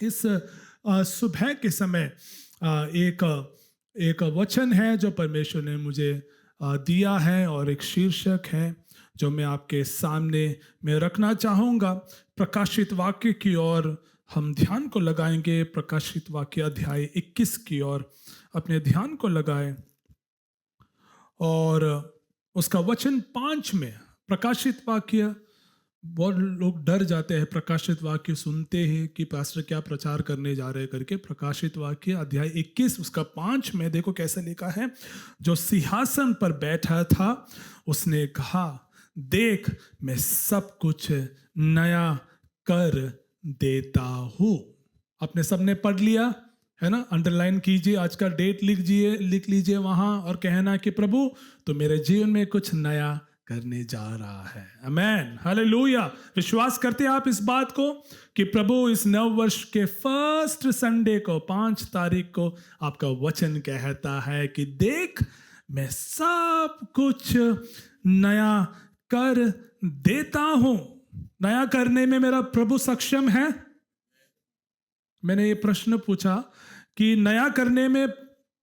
इस सुबह के समय एक एक वचन है जो परमेश्वर ने मुझे दिया है, और एक शीर्षक है जो मैं आपके सामने में रखना चाहूँगा। प्रकाशित वाक्य की ओर हम ध्यान को लगाएंगे। प्रकाशित वाक्य अध्याय 21 की ओर अपने ध्यान को लगाएं, और उसका वचन 5 में। प्रकाशित वाक्य, बहुत लोग डर जाते हैं प्रकाशित वाक्य सुनते हैं कि पास्टर क्या प्रचार करने जा रहे हैं करके। प्रकाशित वाक्य अध्याय 21 उसका 5 में देखो कैसे लिखा है। जो सिंहासन पर बैठा था उसने कहा, देख मैं सब कुछ नया कर देता हूँ। आपने सबने पढ़ लिया है ना? अंडरलाइन कीजिए, आज का डेट लिख लीजिए वहां, और कहना कि प्रभु तो मेरे जीवन में कुछ नया करने जा रहा है। आमेन, हालेलुया। विश्वास करते हैं आप इस बात को कि प्रभु इस नव वर्ष के फर्स्ट संडे को 5 तारीख को आपका वचन कहता है कि देख मैं सब कुछ नया कर देता हूं। नया करने में मेरा प्रभु सक्षम है। मैंने ये प्रश्न पूछा कि नया करने में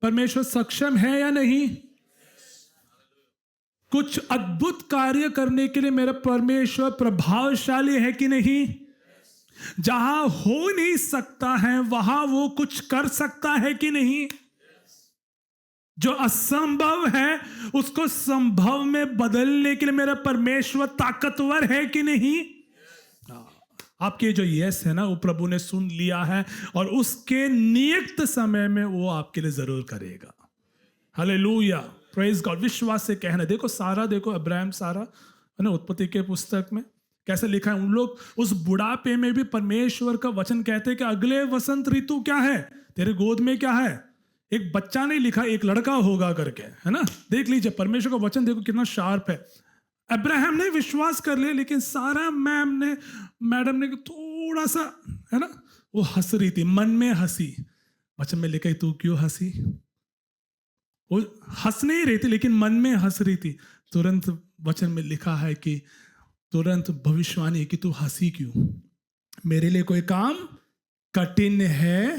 परमेश्वर सक्षम है या नहीं? कुछ अद्भुत कार्य करने के लिए मेरा परमेश्वर प्रभावशाली है कि नहीं? जहां हो नहीं सकता है वहां वो कुछ कर सकता है कि नहीं? जो असंभव है उसको संभव में बदलने के लिए मेरा परमेश्वर ताकतवर है कि नहीं? आपके जो यस है ना, वो प्रभु ने सुन लिया है, और उसके नियुक्त समय में वो आपके लिए जरूर करेगा। Hallelujah, praise God. विश्वास से कहना। देखो सारा, देखो अब्राहम सारा है ना, उत्पत्ति के पुस्तक में कैसे लिखा है। उन लोग उस बुढ़ापे में भी परमेश्वर का वचन कहते हैं कि अगले वसंत ऋतु क्या है, तेरे गोद में क्या है। एक बच्चा नहीं लिखा, एक लड़का होगा करके, है ना। देख लीजिए परमेश्वर का वचन, देखो कितना शार्प है। अब्राहम ने विश्वास कर लिया, लेकिन सारा मैडम ने थोड़ा सा, है ना, वो हंस रही थी, मन में हंसी। वचन में लिखा है तू क्यों हंसी। वो हंस नहीं रही थी लेकिन मन में हंस रही थी। तुरंत वचन में लिखा है कि तुरंत भविष्यवाणी कि तू हंसी क्यों, मेरे लिए कोई काम कठिन है,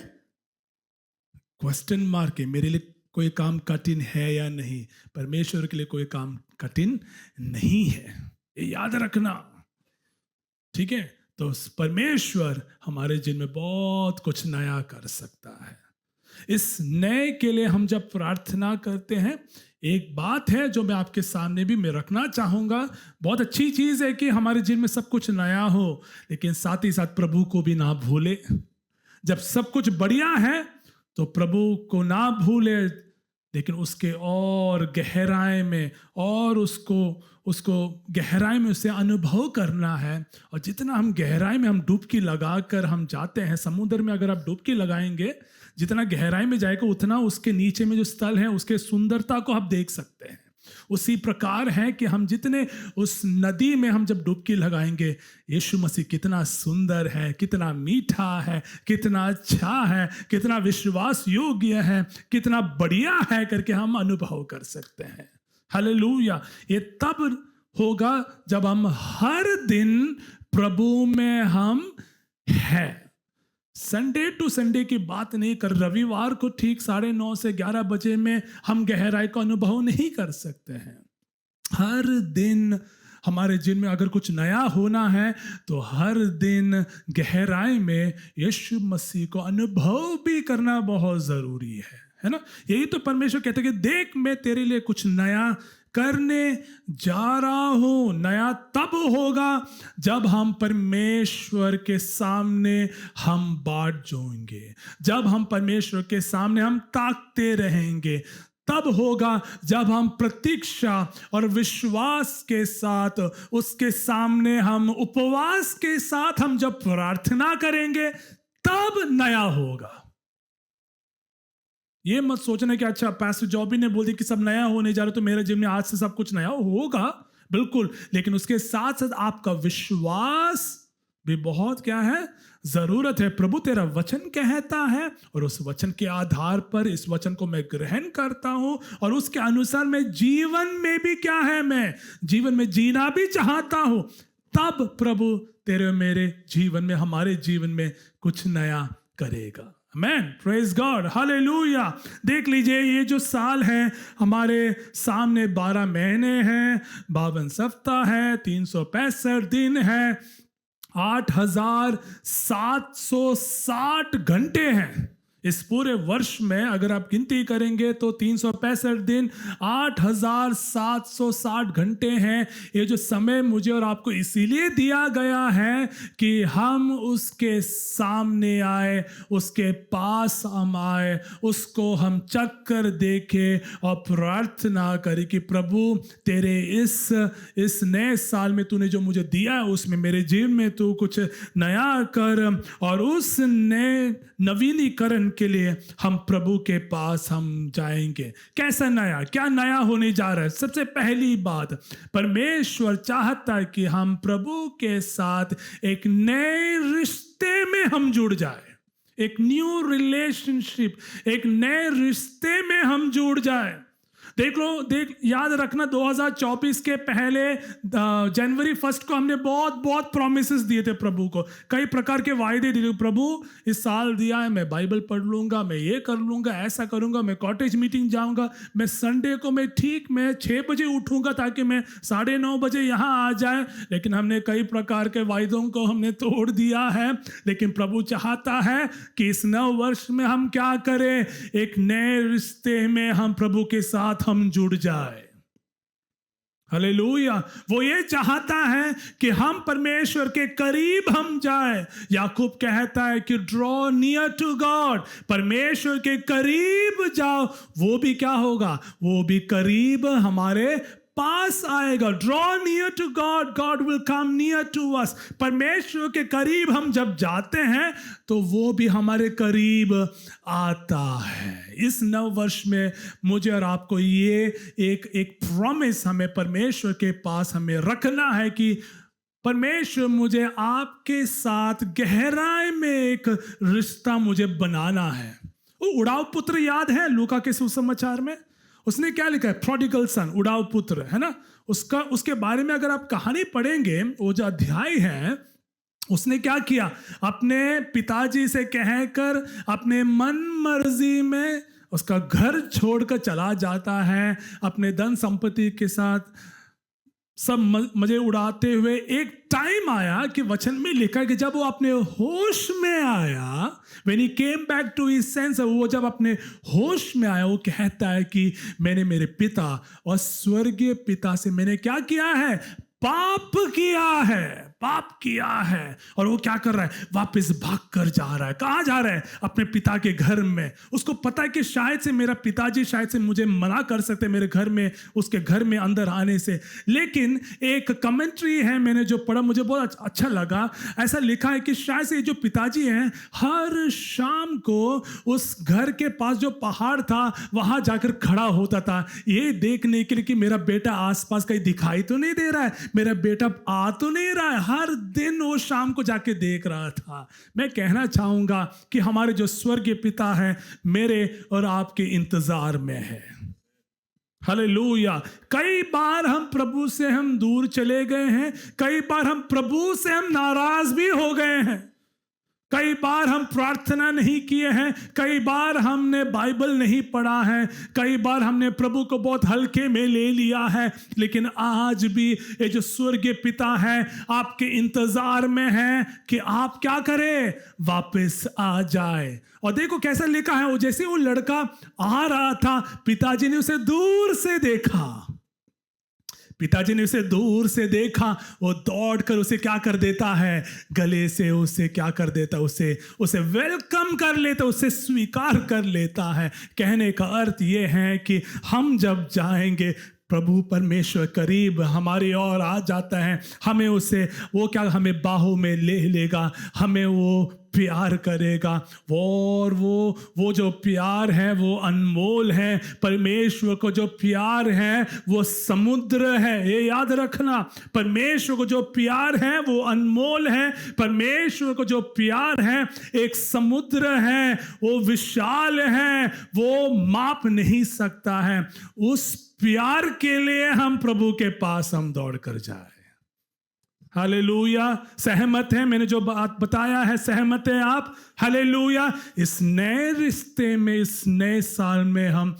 क्वेश्चन मार्क है। मेरे लिए कोई काम कठिन है या नहीं? परमेश्वर के लिए कोई काम कठिन नहीं है, ये याद रखना, ठीक है। तो परमेश्वर हमारे जीवन में बहुत कुछ नया कर सकता है। इस नए के लिए हम जब प्रार्थना करते हैं, एक बात है जो मैं आपके सामने भी मैं रखना चाहूंगा। बहुत अच्छी चीज है कि हमारे जीवन में सब कुछ नया हो, लेकिन साथ ही साथ प्रभु को भी ना भूले। जब सब कुछ बढ़िया है तो प्रभु को ना भूले, लेकिन उसके और गहराई में, और उसको गहराई में उसे अनुभव करना है। और जितना हम गहराई में हम डुबकी लगाकर हम जाते हैं समुद्र में, अगर आप डुबकी लगाएंगे, जितना गहराई में जाएगा उतना उसके नीचे में जो स्थल है उसके सुंदरता को आप देख सकते हैं। उसी प्रकार है कि हम जितने उस नदी में हम जब डुबकी लगाएंगे, यीशु मसीह कितना सुंदर है, कितना मीठा है, कितना अच्छा है, कितना विश्वास योग्य है, कितना बढ़िया है करके हम अनुभव कर सकते हैं। हालेलुया। ये तब होगा जब हम हर दिन प्रभु में हम हैं। संडे टू संडे की बात नहीं कर, रविवार को ठीक 9:30 से 11 बजे में हम गहराई का अनुभव नहीं कर सकते हैं। हर दिन हमारे जीवन में अगर कुछ नया होना है तो हर दिन गहराई में यीशु मसीह को अनुभव भी करना बहुत जरूरी है ना। यही तो परमेश्वर कहते हैं कि देख मैं तेरे लिए कुछ नया करने जा रहा हूं। नया तब होगा जब हम परमेश्वर के सामने हम बाट जोएंगे, जब हम परमेश्वर के सामने हम ताकते रहेंगे। तब होगा जब हम प्रतीक्षा और विश्वास के साथ उसके सामने हम उपवास के साथ हम जब प्रार्थना करेंगे, तब नया होगा। ये मत सोचना कि अच्छा पास्टर जॉबी ने बोल दिया कि सब नया होने जा रहा है तो मेरे जीवन में आज से सब कुछ नया होगा। बिल्कुल, लेकिन उसके साथ साथ आपका विश्वास भी बहुत क्या है, जरूरत है। प्रभु तेरा वचन कहता है, और उस वचन के आधार पर इस वचन को मैं ग्रहण करता हूं, और उसके अनुसार मैं जीवन में भी क्या है, मैं जीवन में जीना भी चाहता हूं। तब प्रभु तेरे मेरे जीवन में, हमारे जीवन में कुछ नया करेगा। आमेन, प्रेज गॉड, हालेलुया। देख लीजिए, ये जो साल है हमारे सामने 12 महीने हैं, 52 सप्ताह है, 365 दिन है, 8760 घंटे हैं। इस पूरे वर्ष में अगर आप गिनती करेंगे तो 365 दिन, 8760 घंटे हैं। ये जो समय मुझे और आपको इसीलिए दिया गया है कि हम उसके सामने आए, उसके पास हम आए, उसको हम चक्कर देखें और प्रार्थना करें कि प्रभु तेरे इस नए साल में तूने जो मुझे दिया है उसमें मेरे जीवन में तू कुछ नया कर। और उस नए नवीनीकरण के लिए हम प्रभु के पास हम जाएंगे। कैसा नया, क्या नया होने जा रहा है? सबसे पहली बात, परमेश्वर चाहता है कि हम प्रभु के साथ एक नए रिश्ते में हम जुड़ जाए, एक न्यू रिलेशनशिप, एक नए रिश्ते में हम जुड़ जाए। देख याद रखना, 2024 के पहले जनवरी 1 को हमने बहुत प्रॉमिसेस दिए थे प्रभु को, कई प्रकार के वायदे दिए। प्रभु इस साल दिया है, मैं बाइबल पढ़ लूंगा, मैं ये कर लूंगा, ऐसा करूंगा, मैं कॉटेज मीटिंग जाऊंगा, मैं संडे को मैं 6 बजे उठूंगा ताकि मैं 9:30 बजे यहाँ आ जाए। लेकिन हमने कई प्रकार के वायदों को हमने तोड़ दिया है। लेकिन प्रभु चाहता है कि इस नव वर्ष में हम क्या करें, एक नए रिश्ते में हम प्रभु के साथ हम जुड़ जाए। हालेलुया। वो ये चाहता है कि हम परमेश्वर के करीब हम जाए। याकूब कहता है कि ड्रॉ नियर टू गॉड, परमेश्वर के करीब जाओ, वो भी क्या होगा, वो भी करीब हमारे पास आएगा। Draw near to God, God will come near to us. परमेश्वर के करीब हम जब जाते हैं तो वो भी हमारे करीब आता है। इस नव वर्ष में मुझे और आपको ये एक प्रॉमिस हमें परमेश्वर के पास हमें रखना है कि परमेश्वर मुझे आपके साथ गहराई में एक रिश्ता मुझे बनाना है। वो उड़ाव पुत्र याद है लूका के सुसमाचार में, उसने क्या लिखा है, प्रोडिगल सन, उड़ाव पुत्र, है ना। उसके बारे में अगर आप कहानी पढ़ेंगे, वो जो अध्याय है, उसने क्या किया, अपने पिताजी से कहकर अपने मन मर्जी में उसका घर छोड़कर चला जाता है, अपने धन संपत्ति के साथ सब मजे उड़ाते हुए। एक टाइम आया कि वचन में लिखा है कि जब वो अपने होश में आया, when he came back to his sense, वो जब अपने होश में आया, वो कहता है कि मैंने मेरे पिता और स्वर्गीय पिता से मैंने क्या किया है, पाप किया है। और वो क्या कर रहा है, वापस भाग कर जा रहा है। कहाँ जा रहा है, अपने पिता के घर में। उसको पता है कि शायद से मेरा पिताजी शायद से मुझे मना कर सकते मेरे घर में, उसके घर में अंदर आने से। लेकिन एक कमेंट्री है मैंने जो पढ़ा, मुझे बहुत अच्छा लगा। ऐसा लिखा है कि शायद से जो पिताजी हैं, हर शाम को उस घर के पास जो पहाड़ था वहां जाकर खड़ा होता था, ये देखने के लिए कि मेरा बेटा आसपास कहीं दिखाई तो नहीं दे रहा है, मेरा बेटा आ तो नहीं रहा है। हर दिन वो शाम को जाके देख रहा था। मैं कहना चाहूंगा कि हमारे जो स्वर्गीय पिता हैं, मेरे और आपके इंतजार में है। हालेलुया। कई बार हम प्रभु से हम दूर चले गए हैं, कई बार हम प्रभु से हम नाराज भी हो गए हैं, कई बार हम प्रार्थना नहीं किए हैं, कई बार हमने बाइबल नहीं पढ़ा है, कई बार हमने प्रभु को बहुत हल्के में ले लिया है। लेकिन आज भी ये जो स्वर्गीय पिता है आपके इंतजार में है कि आप क्या करें, वापस आ जाए। और देखो कैसा लिखा है, वो जैसे वो लड़का आ रहा था, पिताजी ने उसे दूर से देखा, पिताजी ने उसे दूर से देखा, वो दौड़कर उसे क्या कर देता है, गले से उसे क्या कर देता, उसे वेलकम कर लेता, उसे स्वीकार कर लेता है। कहने का अर्थ ये है कि हम जब जाएंगे, प्रभु परमेश्वर करीब हमारी ओर आ जाता है, हमें उसे वो क्या, हमें बाहों में ले लेगा, हमें वो प्यार करेगा। और वो जो प्यार है वो अनमोल है। परमेश्वर को जो प्यार है वो समुद्र है, ये याद रखना। परमेश्वर को जो प्यार है वो अनमोल है। परमेश्वर को जो प्यार है एक समुद्र है, वो विशाल है, वो माप नहीं सकता है। उस प्यार के लिए हम प्रभु के पास हम दौड़ कर जाए। हालेलुया, सहमत है? मैंने जो बात बताया है, सहमत है आप? हालेलुया। इस नए रिश्ते में, इस नए साल में हम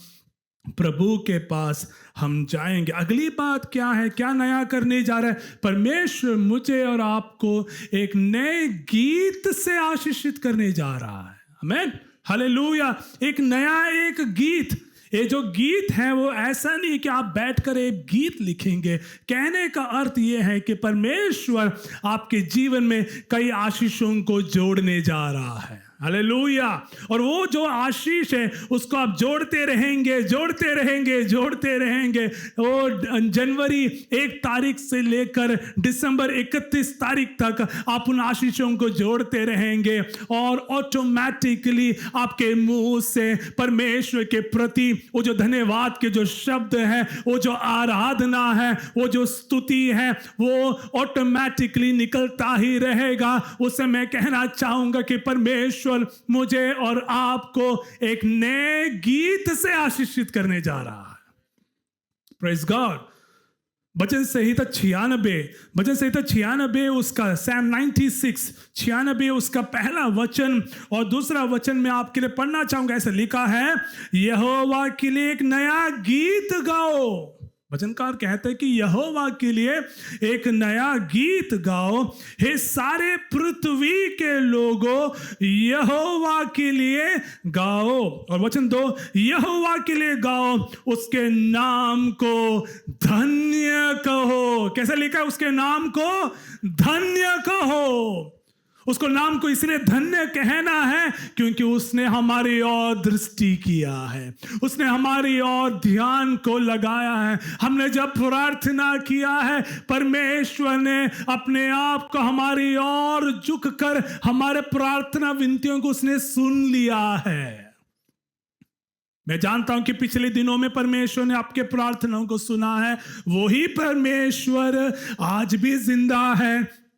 प्रभु के पास हम जाएंगे। अगली बात क्या है? क्या नया करने जा रहा है? परमेश्वर मुझे और आपको एक नए गीत से आशीषित करने जा रहा है। आमीन, हालेलुया। एक नया एक गीत। ये जो गीत है वो ऐसा नहीं कि आप बैठकर एक गीत लिखेंगे। कहने का अर्थ ये है कि परमेश्वर आपके जीवन में कई आशीषों को जोड़ने जा रहा है। हालेलुया। और वो जो आशीष है उसको आप जोड़ते रहेंगे, जोड़ते रहेंगे, जोड़ते रहेंगे। वो जनवरी 1 तारीख से लेकर दिसंबर 31 तारीख तक आप उन आशीषों को जोड़ते रहेंगे और ऑटोमेटिकली आपके मुंह से परमेश्वर के प्रति वो जो धन्यवाद के जो शब्द हैं, वो जो आराधना है, वो जो स्तुति है, वो ऑटोमेटिकली निकलता ही रहेगा। उसे मैं कहना चाहूंगा कि परमेश्वर मुझे और आपको एक नए गीत से आशीषित करने जा रहा है। Praise God. भजन संहिता 96 उसका सैम 96 उसका पहला वचन और दूसरा वचन मैं आपके लिए पढ़ना चाहूंगा। ऐसा लिखा है, यहोवा के लिए एक नया गीत गाओ। वचनकार कहते हैं कि यहोवा के लिए एक नया गीत गाओ, हे सारे पृथ्वी के लोगों, यहोवा के लिए गाओ। और वचन 2, यहोवा के लिए गाओ, उसके नाम को धन्य कहो। कैसे लिखा है? उसके नाम को धन्य कहो। उसको नाम को इसलिए धन्य कहना है क्योंकि उसने हमारी ओर दृष्टि किया है, उसने हमारी ओर ध्यान को लगाया है। हमने जब प्रार्थना किया है, परमेश्वर ने अपने आप को हमारी ओर झुककर हमारे प्रार्थना विनतियों को उसने सुन लिया है। मैं जानता हूं कि पिछले दिनों में परमेश्वर ने आपके प्रार्थनाओं को सुना है। वही परमेश्वर आज भी जिंदा है।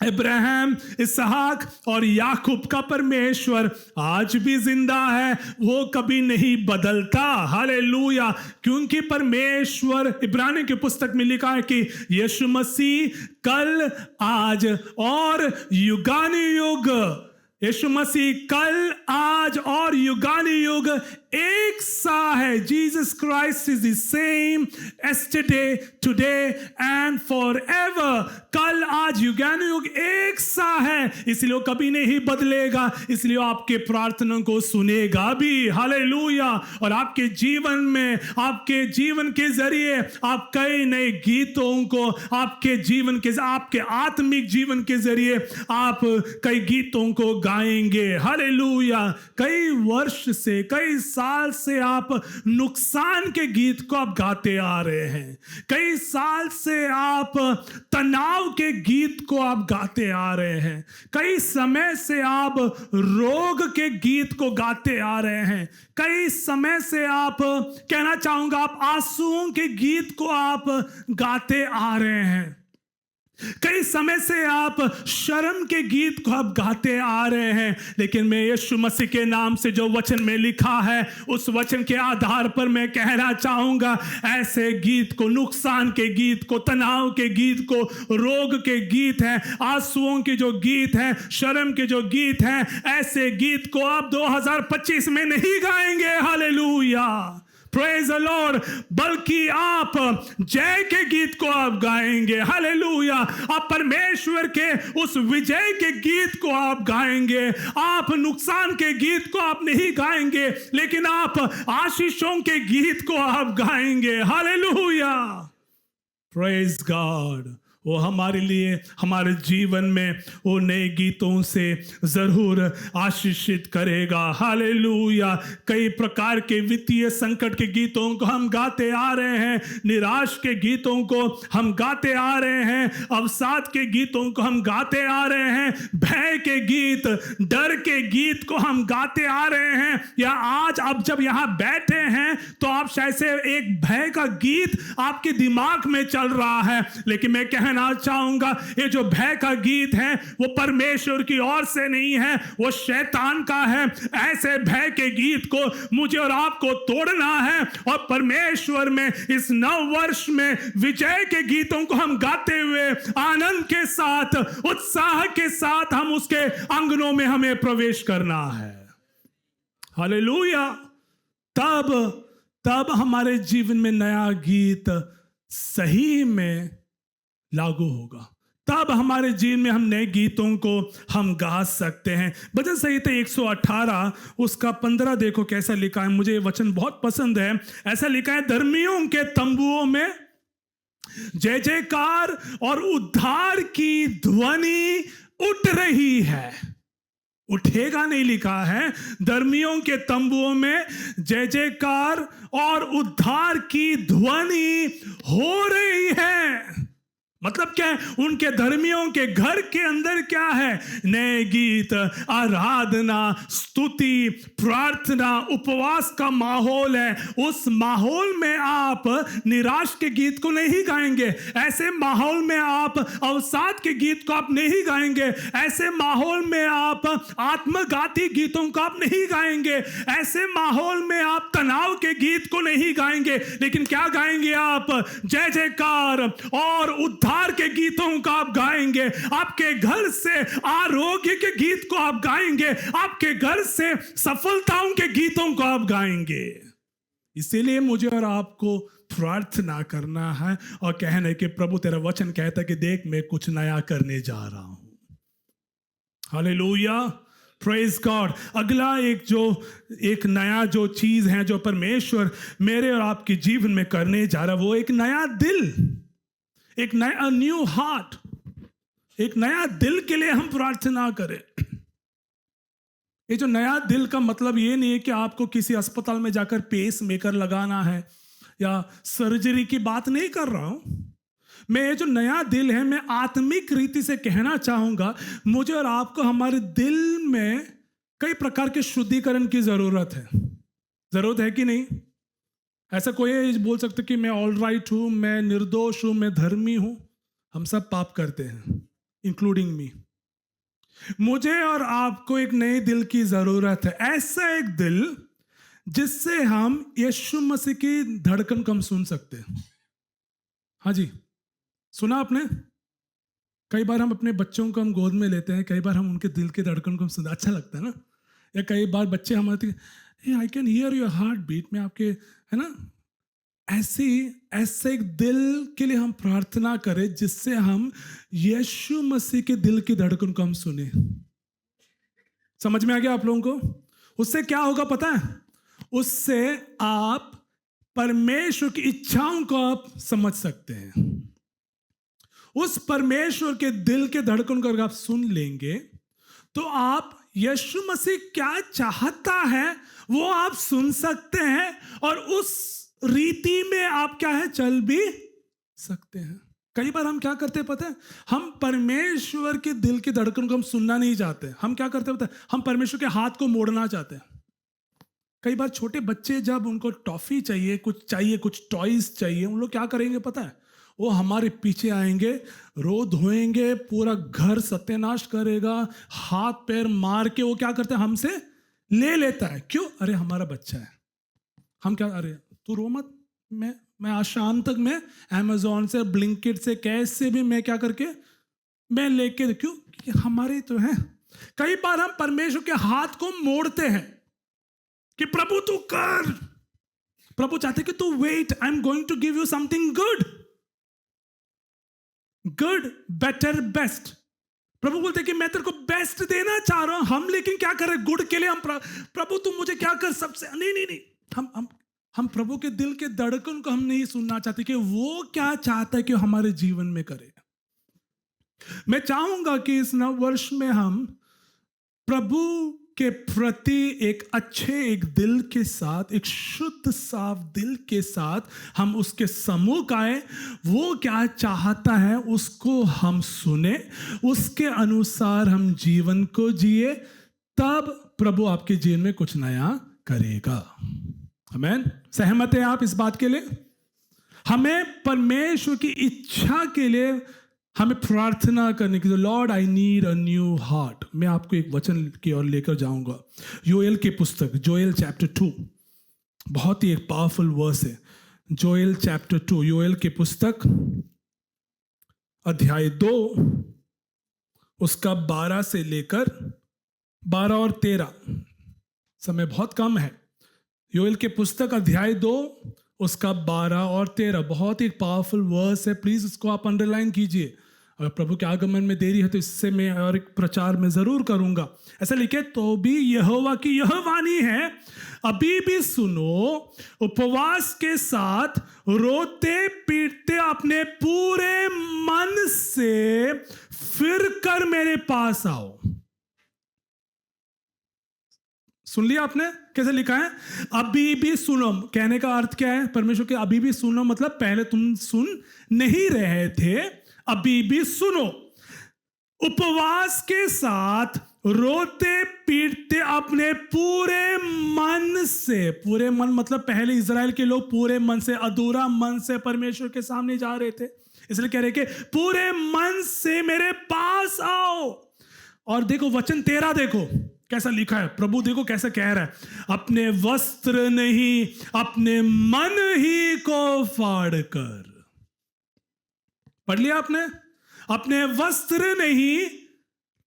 इब्राहिम, इसहाक और याकूब का परमेश्वर आज भी जिंदा है, वो कभी नहीं बदलता। हालेलुया। क्योंकि परमेश्वर, इब्रानी की पुस्तक में लिखा है कि यीशु मसीह कल, आज और युगानुयुग, यीशु मसीह कल, आज और युगानुयुग एक सा है। Jesus Christ is the same yesterday, today and forever. कल, आज, युगानुयुग एक सा है, इसलिए वो कभी नहीं बदलेगा, इसलिए आपके प्रार्थनाओं को सुनेगा भी। हालेलुया। और आपके जीवन में, आपके जीवन के जरिए आप कई नए गीतों को, आपके जीवन के, आपके आत्मिक जीवन के जरिए आप कई गीतों को गाएंगे। हालेलुया। कई वर्ष से, कई साल से आप नुकसान के गीत को आप गाते आ रहे हैं। कई साल से आप तनाव के गीत को आप गाते आ रहे हैं। कई समय से आप रोग के गीत को गाते आ रहे हैं। कई समय से आप, कहना चाहूंगा, आप आंसुओं के गीत को आप गाते आ रहे हैं। कई समय से आप शर्म के गीत को आप गाते आ रहे हैं। लेकिन मैं यीशु मसीह के नाम से जो वचन में लिखा है, उस वचन के आधार पर मैं कहना चाहूंगा, ऐसे गीत को, नुकसान के गीत को, तनाव के गीत को, रोग के गीत हैं, आंसुओं के जो गीत हैं, शर्म के जो गीत हैं, ऐसे गीत को आप 2025 में नहीं गाएंगे। Hallelujah, praise the Lord. बल्कि आप जय के गीत को आप गाएंगे। हालेलुया। आप परमेश्वर के उस विजय के गीत को आप गाएंगे। आप नुकसान के गीत को आप नहीं गाएंगे, लेकिन आप आशीषों के गीत को आप गाएंगे। Hallelujah, praise God. वो हमारे लिए, हमारे जीवन में वो नए गीतों से जरूर आशीषित करेगा। हालेलुया। कई प्रकार के वित्तीय संकट के गीतों को हम गाते आ रहे हैं, निराश के गीतों को हम गाते आ रहे हैं, अवसाद के गीतों को हम गाते आ रहे हैं, भय के गीत, डर के गीत को हम गाते आ रहे हैं। या आज अब जब यहाँ बैठे हैं तो आप शायद से एक भय का गीत आपके दिमाग में चल रहा है, लेकिन मैं कहना कहना चाहूंगा, ये जो भय का गीत है वो परमेश्वर की ओर से नहीं है, वो शैतान का है। ऐसे भय के गीत को मुझे और आपको तोड़ना है और परमेश्वर में इस नव वर्ष में विजय के गीतों को हम गाते हुए आनंद के साथ, उत्साह के साथ हम उसके आंगनों में हमें प्रवेश करना है। हालेलुया। तब हमारे जीवन में नया गीत सही में लागू होगा। तब हमारे जीवन में हम नए गीतों को हम गा सकते हैं। भजन संहिता 118 उसका 15 देखो कैसा लिखा है। मुझे ये वचन बहुत पसंद है। ऐसा लिखा है, धर्मियों के तंबुओं में जय जयकार और उद्धार की ध्वनि उठ रही है। उठेगा नहीं लिखा है, धर्मियों के तंबुओं में जय जयकार और उद्धार की ध्वनि हो रही है। मतलब क्या है? उनके धर्मियों के घर के अंदर क्या है? नए गीत, आराधना, स्तुति, प्रार्थना, उपवास का माहौल है। उस माहौल में आप निराश के गीत को नहीं गाएंगे। ऐसे माहौल में आप अवसाद के गीत को आप नहीं गाएंगे। ऐसे माहौल में आप आत्मघाती गीतों को आप नहीं गाएंगे। ऐसे माहौल में आप तनाव के गीत को नहीं गाएंगे। लेकिन क्या गाएंगे आप? जय जयकार और उद्धार के गीतों का आप गाएंगे। आपके घर से आरोग्य के गीत को आप गाएंगे। आपके घर से सफलताओं के गीतों को आप गाएंगे। इसीलिए मुझे और आपको प्रार्थना करना है और कहना है कि प्रभु तेरा वचन कहता है कि देख मैं कुछ नया करने जा रहा हूं। Hallelujah, praise God. अगला एक नया जो चीज है जो परमेश्वर मेरे और आपके जीवन में करने जा रहा है, वो एक नया दिल, एक नया न्यू हार्ट, एक नया दिल के लिए हम प्रार्थना करें। ये जो नया दिल का मतलब ये नहीं है कि आपको किसी अस्पताल में जाकर पेस मेकर लगाना है या सर्जरी की बात नहीं कर रहा हूं। मैं ये जो नया दिल है, मैं आत्मिक रीति से कहना चाहूंगा, मुझे और आपको हमारे दिल में कई प्रकार के शुद्धिकरण की जरूरत है कि नहीं? ऐसा कोई बोल सकते कि मैं ऑल राइट हूं, मैं निर्दोष हूं, मैं धर्मी हूं? हम सब पाप करते हैं, इंक्लूडिंग मी। मुझे और आपको एक नए दिल की जरूरत है। ऐसा एक दिल जिससे हम यीशु मसीह की धड़कन को हम सुन सकते हैं। हाँ जी, सुना आपने? कई बार हम अपने बच्चों को हम गोद में लेते हैं, कई बार हम उनके दिल के धड़कन को हम सुनते, अच्छा लगता है ना? या कई बार बच्चे हमारे I can hear your heart beat में आपके, है ना? ऐसे एक दिल के लिए हम प्रार्थना करें जिससे हम यीशु मसीह के दिल की धड़कन को हम सुने। समझ में आ गया आप लोगों को? उससे क्या होगा पता है? उससे आप परमेश्वर की इच्छाओं को आप समझ सकते हैं। उस परमेश्वर के दिल के धड़कन को अगर आप सुन लेंगे तो आप यीशु मसीह क्या चाहता है वो आप सुन सकते हैं और उस रीति में आप क्या है चल भी सकते हैं। कई बार हम क्या करते हैं पता है? हम परमेश्वर के दिल की धड़कन को हम सुनना नहीं चाहते। हम क्या करते हैं पता है? हम परमेश्वर के हाथ को मोड़ना चाहते हैं। कई बार छोटे बच्चे जब उनको टॉफी चाहिए, कुछ टॉयज चाहिए, उन लोग क्या करेंगे पता है? वो हमारे पीछे आएंगे, रो धोएंगे, पूरा घर सत्यानाश करेगा, हाथ पैर मार के वो क्या करते हैं? हमसे ले लेता है। क्यों? अरे हमारा बच्चा है। हम क्या, अरे तू रो मत, मैं आज शाम तक मैं अमेजोन से, ब्लिंकिट से, कैश से भी मैं क्या करके मैं लेके, क्यों? क्योंकि हमारे तो हैं। कई बार हम परमेश्वर के हाथ को मोड़ते हैं कि प्रभु तू कर। प्रभु चाहते कि तू wait, I am going to give you something good, better, best. प्रभु बोलते कि मैं तेरे को बेस्ट देना चाह रहा हूं। हम लेकिन क्या कर रहे? गुड के लिए हम प्रभु तू मुझे क्या कर सबसे, नहीं। हम प्रभु के दिल के धड़कन को हम नहीं सुनना चाहते कि वो क्या चाहता है कि हमारे जीवन में करे। मैं चाहूंगा कि इस नव वर्ष में हम प्रभु के प्रति एक दिल के साथ, एक शुद्ध साफ दिल के साथ हम उसके सम्मुख आए। वो क्या चाहता है उसको हम सुने, उसके अनुसार हम जीवन को जिए, तब प्रभु आपके जीवन में कुछ नया करेगा। आमीन। सहमत है आप इस बात के लिए? हमें परमेश्वर की इच्छा के लिए हमें प्रार्थना करने की, Lord I need a new heart. मैं आपको एक वचन की ओर लेकर जाऊंगा, योएल की पुस्तक, जोएल चैप्टर 2, बहुत ही एक पावरफुल वर्स है। जोएल चैप्टर 2, योएल की पुस्तक अध्याय 2, उसका 12 से लेकर 12 और 13, समय बहुत कम है। योएल की पुस्तक अध्याय 2, उसका 12 और 13, बहुत ही पावरफुल वर्स है। प्लीज इसको आप अंडरलाइन कीजिए। अगर प्रभु के आगमन में देरी है तो इससे मैं और एक प्रचार में जरूर करूंगा। ऐसा लिखे, तो भी यहोवा की यह वाणी है, अभी भी सुनो, उपवास के साथ रोते पीटते अपने पूरे मन से फिर कर मेरे पास आओ। सुन लिया आपने कैसे लिखा है? अभी भी सुनो, कहने का अर्थ क्या है? परमेश्वर के अभी भी सुनो मतलब पहले तुम सुन नहीं रहे थे, अभी भी सुनो, उपवास के साथ रोते पीटते अपने पूरे मन से। पूरे मन मतलब पहले इजराइल के लोग पूरे मन से, अधूरा मन से परमेश्वर के सामने जा रहे थे, इसलिए कह रहे कि पूरे मन से मेरे पास आओ। और देखो वचन 13 देखो कैसा लिखा है, प्रभु देखो कैसा कह रहा है, अपने वस्त्र नहीं अपने मन ही को फाड़ कर। पढ़ लिया आपने? अपने वस्त्र नहीं,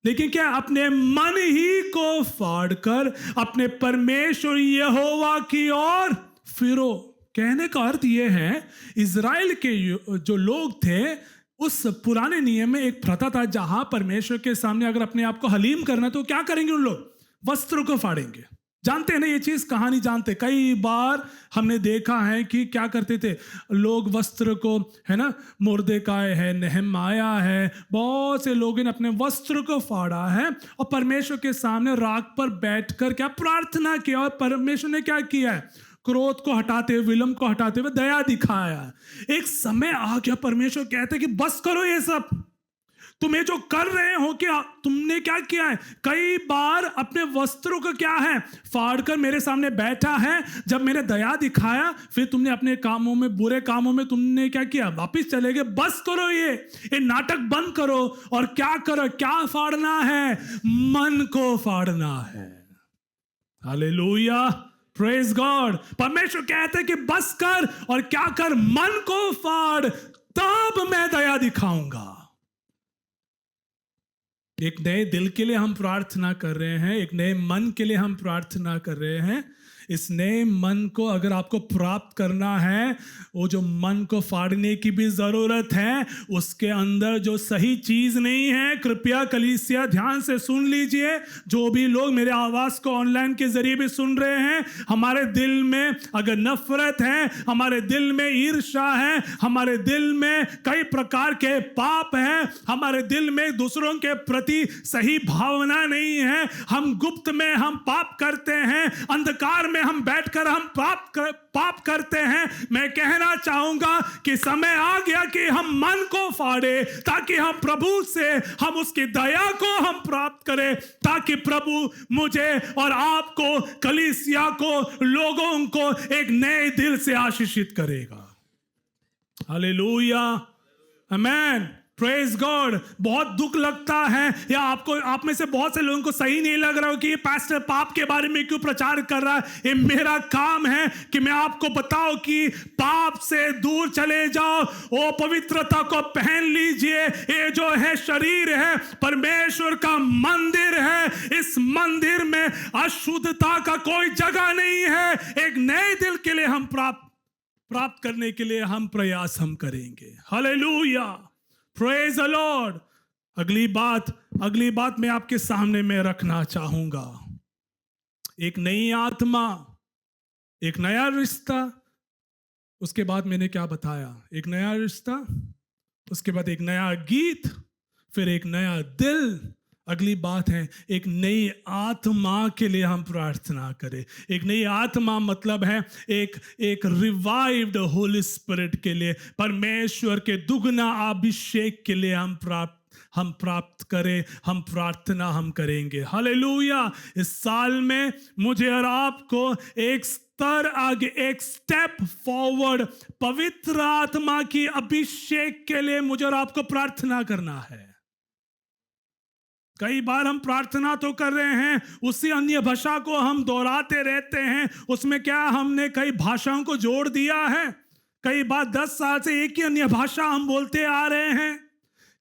लेकिन क्या? अपने मन ही को फाड़ कर अपने परमेश्वर यहोवा की ओर फिरो। कहने का अर्थ यह है, इजराइल के जो लोग थे, उस पुराने नियम में एक प्रथा था, जहां परमेश्वर के सामने अगर अपने आप को हलीम करना तो क्या करेंगे उन लोग? वस्त्र को फाड़ेंगे। जानते हैं ना ये चीज, कहानी जानते? कई बार हमने देखा है कि क्या करते थे लोग वस्त्र को, है ना, मुर्देकाय है, नेहमाया है, बहुत से लोगों ने अपने वस्त्र को फाड़ा है और परमेश्वर के सामने राख पर बैठकर क्या प्रार्थना किया। और परमेश्वर ने क्या किया है? क्रोध को हटाते हुए, विलंब को हटाते हुए दया दिखाया। एक समय आ गया, परमेश्वर कहते कि बस करो ये सब, तुम्हें जो कर रहे हो, क्या तुमने क्या किया है? कई बार अपने वस्त्रों का क्या है, फाड़कर मेरे सामने बैठा है। जब मैंने दया दिखाया, फिर तुमने अपने कामों में, बुरे कामों में तुमने क्या किया? वापिस चले गए। बस करो ये नाटक बंद करो। और क्या करो? क्या फाड़ना है? मन को फाड़ना है। Hallelujah, praise God. परमेश्वर कहते हैं कि बस कर और क्या कर? मन को फाड़, तब मैं दया दिखाऊंगा। एक नए दिल के लिए हम प्रार्थना कर रहे हैं, एक नए मन के लिए हम प्रार्थना कर रहे हैं। इस नए मन को अगर आपको प्राप्त करना है, वो जो मन को फाड़ने की भी जरूरत है, उसके अंदर जो सही चीज नहीं है, कृपया कलीसिया ध्यान से सुन लीजिए। जो भी लोग मेरे आवाज को ऑनलाइन के जरिए भी सुन रहे हैं, हमारे दिल में अगर नफरत है, हमारे दिल में ईर्ष्या है, हमारे दिल में कई प्रकार के पाप है, हमारे दिल में दूसरों के प्रति सही भावना नहीं है, हम गुप्त में हम पाप करते हैं, अंधकार में हम बैठकर हम पाप करते हैं। मैं कहना चाहूंगा कि समय आ गया कि हम मन को फाड़े, ताकि हम प्रभु से हम उसकी दया को हम प्राप्त करें, ताकि प्रभु मुझे और आपको, कलीसिया को, लोगों को एक नए दिल से आशीषित करेगा। हालेलुया, आमेन, प्रेज गॉड। बहुत दुख लगता है, या आपको, आप में से बहुत से लोगों को सही नहीं लग रहा हो कि ये पास्टर पाप के बारे में क्यों प्रचार कर रहा है। ये मेरा काम है कि मैं आपको बताऊं कि पाप से दूर चले जाओ, वो पवित्रता को पहन लीजिए। ये जो है शरीर है, परमेश्वर का मंदिर है। इस मंदिर में अशुद्धता का कोई जगह नहीं है। एक नए दिल के लिए हम प्राप्त करने के लिए हम प्रयास हम करेंगे। Hallelujah, praise the Lord. अगली बात मैं आपके सामने में रखना चाहूंगा, एक नई आत्मा, एक नया रिश्ता। उसके बाद मैंने क्या बताया? एक नया रिश्ता, उसके बाद एक नया गीत, फिर एक नया दिल। अगली बात है एक नई आत्मा के लिए हम प्रार्थना करें। एक नई आत्मा मतलब है एक रिवाइव्ड होली स्पिरिट के लिए, परमेश्वर के दुगना अभिषेक के लिए हम प्राप्त करें, हम प्रार्थना हम करेंगे। हालेलुया। इस साल में मुझे और आपको एक स्तर आगे, एक स्टेप फॉरवर्ड पवित्र आत्मा की अभिषेक के लिए मुझे और आपको प्रार्थना करना है। कई बार हम प्रार्थना तो कर रहे हैं, उसी अन्य भाषा को हम दोहराते रहते हैं। उसमें क्या हमने कई भाषाओं को जोड़ दिया है? कई बार 10 साल से एक ही अन्य भाषा हम बोलते आ रहे हैं।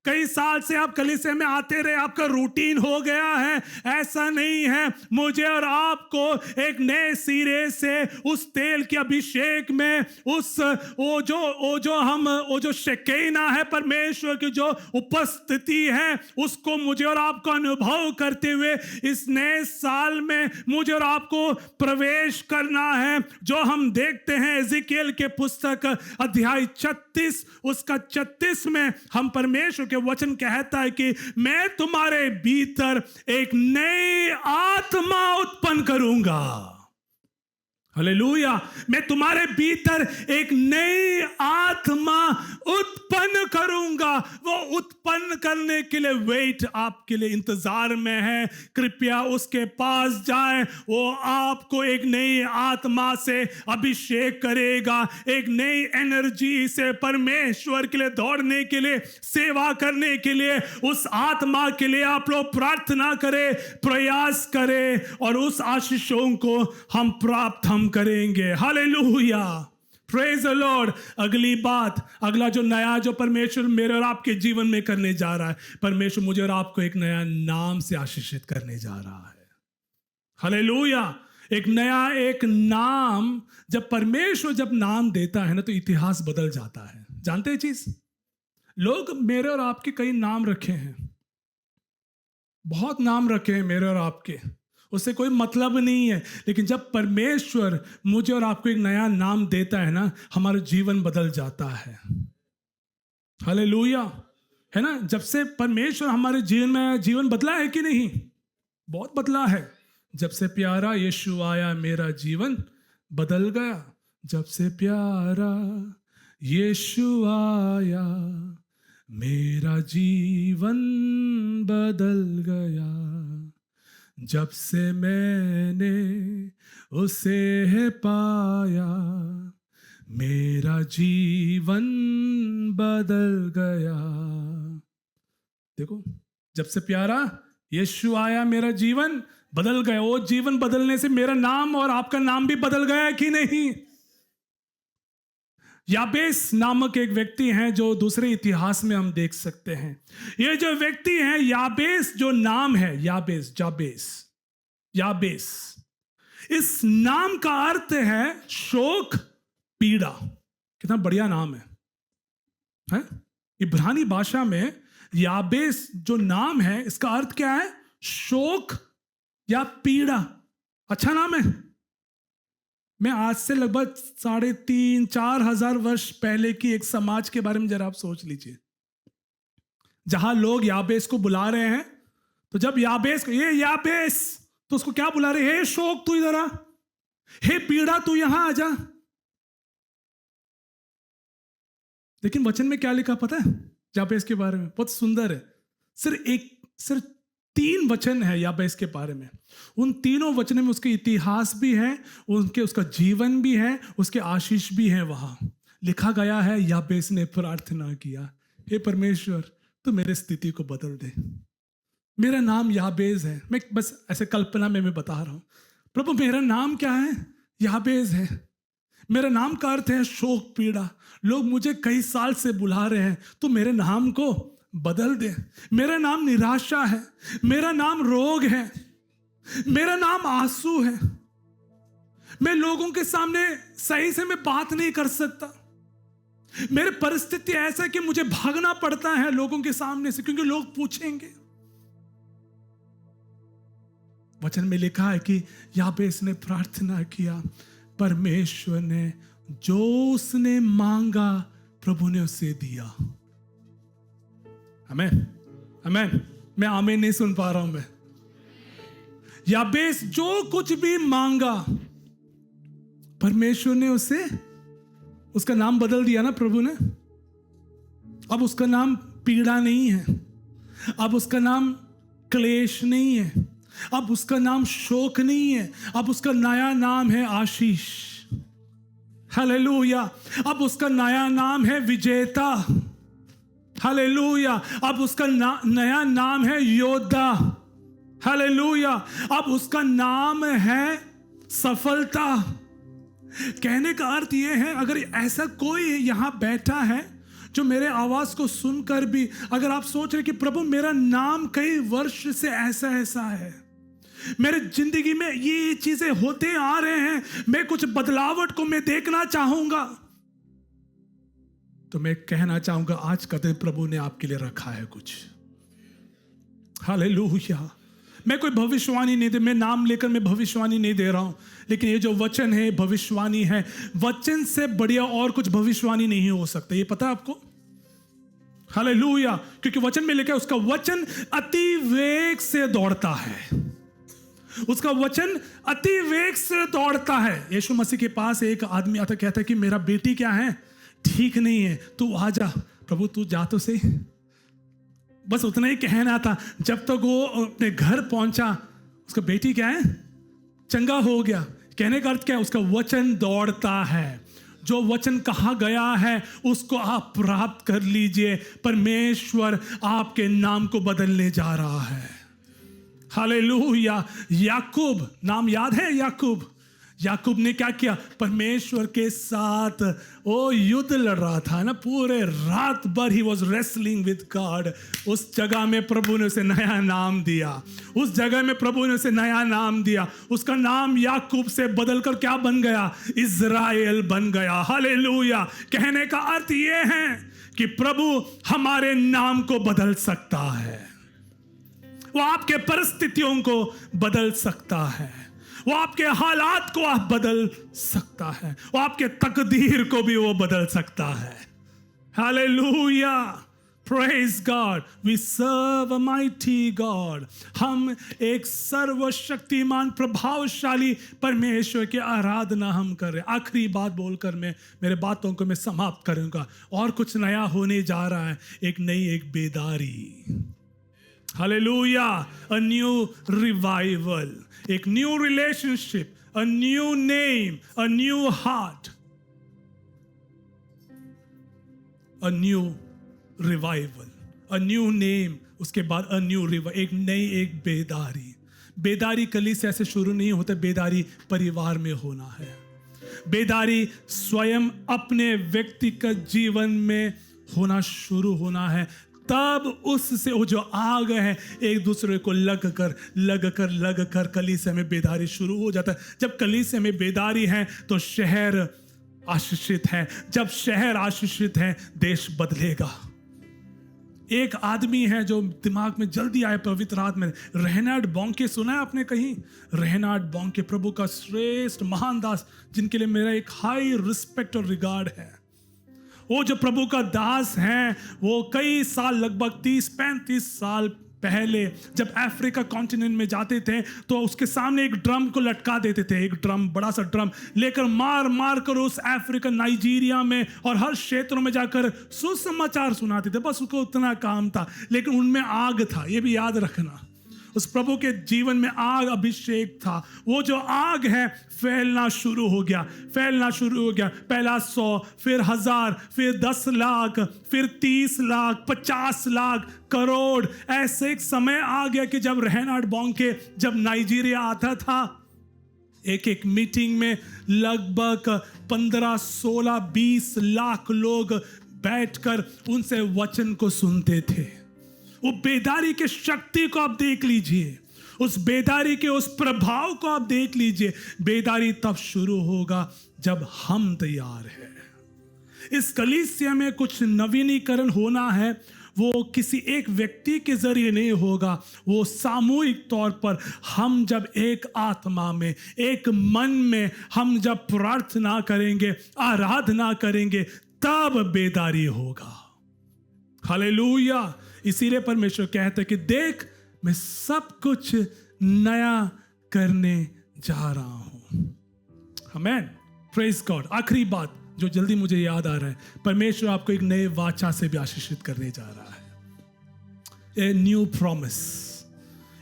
कई साल से आप कलीसिया में आते रहे, आपका रूटीन हो गया है। ऐसा नहीं है। मुझे और आपको एक नए सिरे से उस तेल के अभिषेक में, वो जो शेकेना है, परमेश्वर की जो उपस्थिति है, उसको मुझे और आपको अनुभव करते हुए इस नए साल में मुझे और आपको प्रवेश करना है। जो हम देखते हैं एजिकियल के पुस्तक अध्याय 36 उसका 36 में हम परमेश्वर के वचन कहता है कि मैं तुम्हारे भीतर एक नई आत्मा उत्पन्न करूंगा। हालेलुया। मैं तुम्हारे भीतर एक नई आत्मा उत्पन्न करूंगा। वो उत्पन्न करने के लिए वेट आपके लिए इंतजार में है। कृपया उसके पास जाएं। वो आपको एक नई आत्मा से अभिषेक करेगा, एक नई एनर्जी से परमेश्वर के लिए दौड़ने के लिए, सेवा करने के लिए। उस आत्मा के लिए आप लोग प्रार्थना करें, प्रयास करें और उस आशीषों को हम प्राप्त करेंगे। Hallelujah, praise the Lord. अगली बात, अगला जो नया जो परमेश्वर मेरे और आपके जीवन में करने जा रहा है, परमेश्वर मुझे और आपको एक नया नाम से आशीषित करने जा रहा है। हालेलुया। एक नया एक नाम, जब परमेश्वर जब नाम देता है ना तो इतिहास बदल जाता है। जानते हैं चीज, लोग मेरे और आपके कई नाम रखे हैं, बहुत नाम रखे हैं मेरे और आपके, उससे कोई मतलब नहीं है। लेकिन जब परमेश्वर मुझे और आपको एक नया नाम देता है ना, हमारा जीवन बदल जाता है। हालेलुया, है ना। जब से परमेश्वर हमारे जीवन में, जीवन बदला है कि नहीं? बहुत बदला है। जब से प्यारा यीशु आया मेरा जीवन बदल गया। जब से प्यारा यीशु आया मेरा जीवन बदल गया। जब से मैंने उसे पाया मेरा जीवन बदल गया। देखो, जब से प्यारा यीशु आया मेरा जीवन बदल गया। वो जीवन बदलने से मेरा नाम और आपका नाम भी बदल गया कि नहीं? याबेस नामक एक व्यक्ति हैं जो दूसरे इतिहास में हम देख सकते हैं। ये जो व्यक्ति हैं, याबेस जो नाम है, याबेस, याबेस, इस नाम का अर्थ है शोक, पीड़ा। कितना बढ़िया नाम है? इब्रानी भाषा में याबेस जो नाम है, इसका अर्थ क्या है? शोक या पीड़ा। अच्छा नाम है। मैं आज से लगभग 3,500-4 हजार वर्ष पहले की एक समाज के बारे में जरा आप सोच लीजिए, जहां लोग याबेस को बुला रहे हैं। तो जब याबेस को, ये याबेस, तो उसको क्या बुला रहे? हे शोक तू इधर आ, हे पीड़ा तू यहां आ जा। लेकिन वचन में क्या लिखा पता है याबेस के बारे में? बहुत सुंदर है। सिर्फ 3 वचन है याबेस के बारे में। उन तीनों वचनों में उसके इतिहास भी है, उसका जीवन भी है, उसके आशीष भी है। वहां लिखा गया है, याबेस ने प्रार्थना किया, हे परमेश्वर तू मेरे स्थिति को बदल दे। मेरा नाम याबेस है। मैं बस ऐसे कल्पना में मैं बता रहा हूं, प्रभु मेरा नाम क्या है? याबेस है। मेरा नाम का अर्थ है शोक, पीड़ा। लोग मुझे कई साल से बुला रहे हैं, तो मेरे नाम को बदल दे। मेरा नाम निराशा है, मेरा नाम रोग है, मेरा नाम आंसू है। मैं लोगों के सामने सही से मैं बात नहीं कर सकता। मेरी परिस्थिति ऐसा है कि मुझे भागना पड़ता है लोगों के सामने से, क्योंकि लोग पूछेंगे। वचन में लिखा है कि याबेस ने प्रार्थना किया, परमेश्वर ने जो उसने मांगा प्रभु ने उसे दिया। आमीन, आमीन। मैं आमीन नहीं सुन पा रहा हूं। मैं याबेस जो कुछ भी मांगा परमेश्वर ने उसे, उसका नाम बदल दिया ना प्रभु ने। अब उसका नाम पीड़ा नहीं है, अब उसका नाम क्लेश नहीं है, अब उसका नाम शोक नहीं है, अब उसका नया नाम है आशीष। हालेलुया। अब उसका नया नाम है विजेता। हालेलुया। अब उसका नया नाम है योद्धा। हालेलुया। अब उसका नाम है सफलता। कहने का अर्थ यह है, अगर ऐसा कोई यहां बैठा है जो मेरे आवाज को सुनकर भी अगर आप सोच रहे कि प्रभु मेरा नाम कई वर्ष से ऐसा ऐसा है, मेरे जिंदगी में ये चीजें होते आ रहे हैं, मैं कुछ बदलावट को मैं देखना चाहूंगा, तो मैं कहना चाहूंगा आज का दिन प्रभु ने आपके लिए रखा है कुछ। हालेलुया। मैं कोई भविष्यवाणी नहीं दे, मैं नाम लेकर मैं भविष्यवाणी नहीं दे रहा हूं, लेकिन ये जो वचन है भविष्यवाणी है। वचन से बढ़िया और कुछ भविष्यवाणी नहीं हो सकता, ये पता है आपको। हालेलुया। क्योंकि वचन में लिखा है उसका वचन अति वेग से दौड़ता है। उसका वचन अति वेग से दौड़ता है। यीशु मसीह के पास एक आदमी आता, कहता है कि मेरा बेटी क्या है, ठीक नहीं है, तू आ जा। प्रभु तू जा तो सही, बस उतना ही कहना था। जब तक वो अपने घर पहुंचा, उसका बेटी क्या है, चंगा हो गया। कहने का अर्थ क्या है, उसका वचन दौड़ता है। जो वचन कहा गया है उसको आप प्राप्त कर लीजिए। परमेश्वर आपके नाम को बदलने जा रहा है। हालेलुया। याकूब, नाम याद है याकूब? याकूब ने क्या किया, परमेश्वर के साथ वो युद्ध लड़ रहा था ना, पूरे रात भर he was wrestling with God. उस जगह में प्रभु ने उसे नया नाम दिया। उस जगह में प्रभु ने उसे नया नाम दिया। उसका नाम याकूब से बदलकर क्या बन गया, इज़राइल बन गया। हालेलुया। कहने का अर्थ ये है कि प्रभु हमारे नाम को बदल सकता है। वो आपके परिस्थितियों को बदल सकता है, वो आपके हालात को आप बदल सकता है, वो आपके तकदीर को भी वो बदल सकता है। Hallelujah. Praise God. We serve a mighty God. हम एक सर्वशक्तिमान प्रभावशाली परमेश्वर की आराधना हम कर रहे हैं। आखिरी बात बोलकर मैं मेरे बातों को मैं समाप्त करूंगा। और कुछ नया होने जा रहा है, एक बेदारी। हालेलुया। अ न्यू रिवाइवल, एक new relationship, a new name, a new heart, a new revival, a new name, उसके बाद अ न्यू रिवाइवल, एक नई एक बेदारी। बेदारी कलीसिया से शुरू नहीं होता, बेदारी परिवार में होना है। बेदारी स्वयं अपने व्यक्तिगत जीवन में होना शुरू होना है। तब उससे वो जो आग है एक दूसरे को लग कर कलीसिया में बेदारी शुरू हो जाता है। जब कलीसिया में बेदारी है तो शहर आशीषित है। जब शहर आशीषित है देश बदलेगा। एक आदमी है जो दिमाग में जल्दी आए पवित्र आत्मा में, रेहनार्ड बॉन्के, सुना है आपने कहीं? रेहनार्ड बॉन्के प्रभु का श्रेष्ठ महान दास, जिनके लिए मेरा एक हाई रिस्पेक्ट और रिगार्ड है। वो जो प्रभु का दास है, वो कई साल, लगभग 30-35 साल पहले जब अफ्रीका कॉन्टिनेंट में जाते थे तो उसके सामने एक ड्रम को लटका देते थे। एक ड्रम, बड़ा सा ड्रम लेकर मार कर उस अफ्रीका, नाइजीरिया में और हर क्षेत्रों में जाकर सुसमाचार सुनाते थे। बस उसको उतना काम था, लेकिन उनमें आग था। ये भी याद रखना, उस प्रभु के जीवन में आग, अभिषेक था। वो जो आग है फैलना शुरू हो गया। पहला 100, फिर 1000, फिर 10 लाख, फिर 30 लाख, 50 लाख, करोड़। ऐसे एक समय आ गया कि जब रेहनार्ड बॉन्के जब नाइजीरिया आता था, एक मीटिंग में लगभग 15, 16, 20 लाख लोग बैठकर उनसे वचन को सुनते थे। वो बेदारी के शक्ति को आप देख लीजिए, उस बेदारी के उस प्रभाव को आप देख लीजिए। बेदारी तब शुरू होगा जब हम तैयार हैं। इस कलीसिया में कुछ नवीनीकरण होना है, वो किसी एक व्यक्ति के जरिए नहीं होगा, वो सामूहिक तौर पर हम जब एक आत्मा में, एक मन में हम जब प्रार्थना करेंगे, आराधना करेंगे, तब बेदारी होगा। हालेलुया। इसीलिए परमेश्वर कहता है कि देख मैं सब कुछ नया करने जा रहा हूं। आमीन। Praise God. आखिरी बात जो जल्दी मुझे याद आ रहा है, परमेश्वर आपको एक नए वाचा से भी आशीषित करने जा रहा है। ए न्यू प्रॉमिस,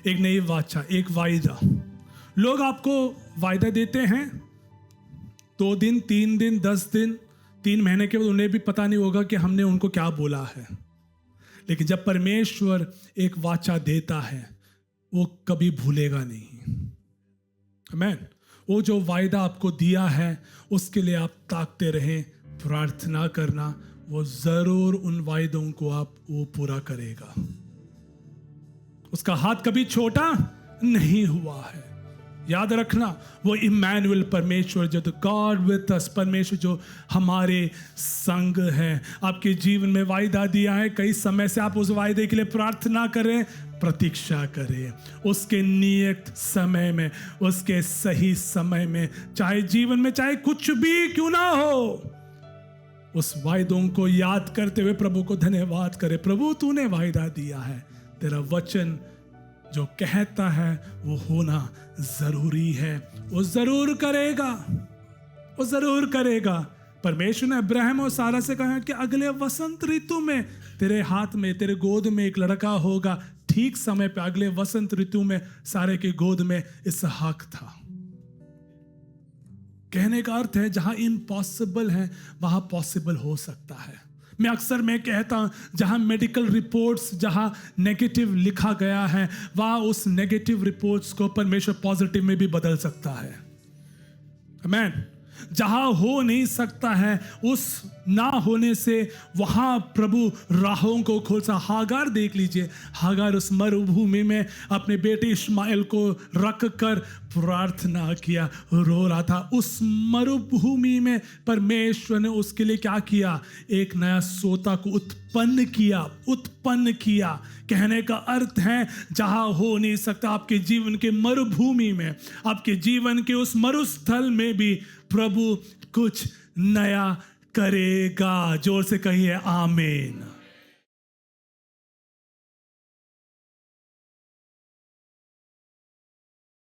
एक नई वाचा, एक वायदा। लोग आपको वायदा देते हैं 2 दिन, 3 दिन, 10 दिन, 3 महीने के बाद उन्हें भी पता नहीं होगा कि हमने उनको क्या बोला है। लेकिन जब परमेश्वर एक वाचा देता है वो कभी भूलेगा नहीं। आमीन। वो जो वायदा आपको दिया है उसके लिए आप ताकते रहें, प्रार्थना करना, वो जरूर उन वायदों को वो पूरा करेगा। उसका हाथ कभी छोटा नहीं हुआ है। याद रखना, वो इमैनुअल परमेश्वर जो गॉड विद अस, परमेश्वर जो हमारे संग है, आपके जीवन में वायदा दिया है। कई समय से आप उस वायदे के लिए प्रार्थना करें, प्रतीक्षा करें उसके नियत समय में, उसके सही समय में, चाहे जीवन में चाहे कुछ भी क्यों ना हो, उस वायदों को याद करते हुए प्रभु को धन्यवाद करें। प्रभु तूने वायदा दिया है, तेरा वचन जो कहता है वो होना जरूरी है, वो जरूर करेगा, वो जरूर करेगा। परमेश्वर ने अब्राहम और सारा से कहा कि अगले वसंत ऋतु में तेरे हाथ में, तेरे गोद में एक लड़का होगा। ठीक समय पे अगले वसंत ऋतु में सारे के गोद में इसहाक था। कहने का अर्थ है जहां इम्पॉसिबल है वहां पॉसिबल हो सकता है। मैं अक्सर कहता हूं जहां मेडिकल रिपोर्ट्स, जहां नेगेटिव लिखा गया है, वहां उस नेगेटिव रिपोर्ट्स को परमेश्वर पॉजिटिव में भी बदल सकता है। आमीन। जहां हो नहीं सकता है, उस ना होने से वहां प्रभु राहों को खोलता। हागार देख लीजिए, हागार उस मरुभूमि में अपने बेटे इश्माइल को रख कर प्रार्थना किया, रो रहा था। उस मरुभूमि में परमेश्वर ने उसके लिए क्या किया? एक नया सोता को उत्पन्न किया। कहने का अर्थ है जहां हो नहीं सकता, आपके जीवन के मरुभूमि में, आपके जीवन के उस मरुस्थल में भी प्रभु कुछ नया करेगा। जोर से कहिए आमीन।